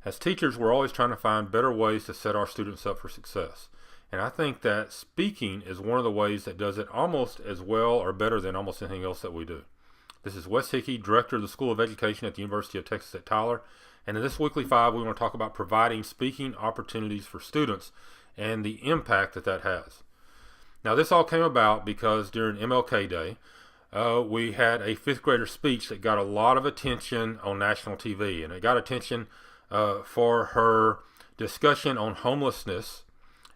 As teachers, we're always trying to find better ways to set our students up for success. And I think that speaking is one of the ways that does it almost as well or better than almost anything else that we do. This is Wes Hickey, Director of the School of Education at the University of Texas at Tyler. And in this Weekly 5, we want to talk about providing speaking opportunities for students and the impact that that has. Now, this all came about because during MLK Day, we had a fifth grader speech that got a lot of attention on national TV. And it got attention for her discussion on homelessness.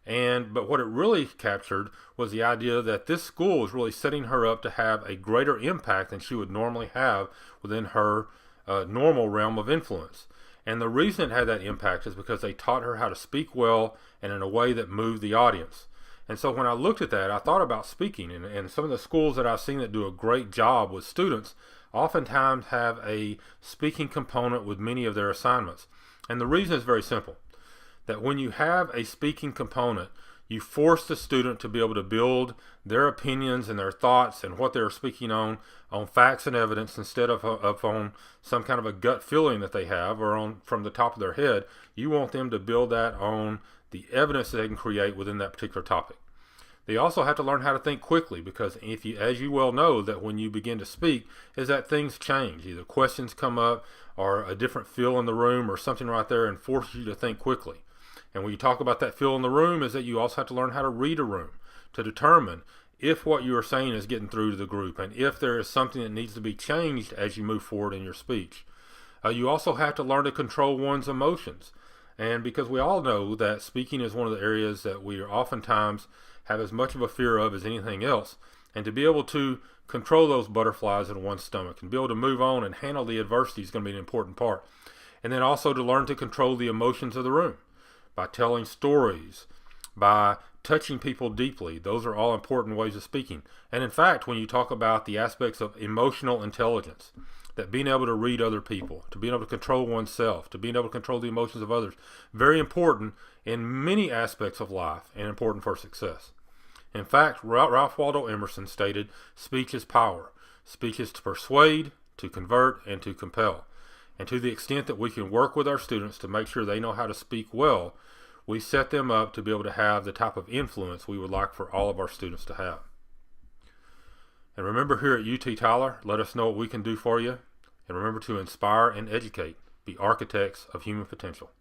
But what it really captured was the idea that this school was really setting her up to have a greater impact than she would normally have within her normal realm of influence. And the reason it had that impact is because they taught her how to speak well and in a way that moved the audience. And so when I looked at that, I thought about speaking, and some of the schools that I've seen that do a great job with students oftentimes have a speaking component with many of their assignments. And the reason is very simple, that when you have a speaking component, you force the student to be able to build their opinions and their thoughts and what they're speaking on facts and evidence instead of on some kind of a gut feeling that they have or on from the top of their head. You want them to build that on the evidence that they can create within that particular topic. They also have to learn how to think quickly, because if you, as you well know, that when you begin to speak is that things change. Either questions come up or a different feel in the room or something right there and forces you to think quickly. And when you talk about that feel in the room is that you also have to learn how to read a room to determine if what you are saying is getting through to the group and if there is something that needs to be changed as you move forward in your speech. You also have to learn to control one's emotions. And because we all know that speaking is one of the areas that we are oftentimes have as much of a fear of as anything else, and to be able to control those butterflies in one's stomach and be able to move on and handle the adversity is going to be an important part. And then also to learn to control the emotions of the room by telling stories, by touching people deeply. Those are all important ways of speaking. And in fact, when you talk about the aspects of emotional intelligence, that being able to read other people, to being able to control oneself, to being able to control the emotions of others, very important in many aspects of life and important for success. In fact, Ralph Waldo Emerson stated, speech is power. Speech is to persuade, to convert, and to compel. And to the extent that we can work with our students to make sure they know how to speak well, we set them up to be able to have the type of influence we would like for all of our students to have. And remember, here at UT Tyler, let us know what we can do for you. And remember to inspire and educate, be architects of human potential.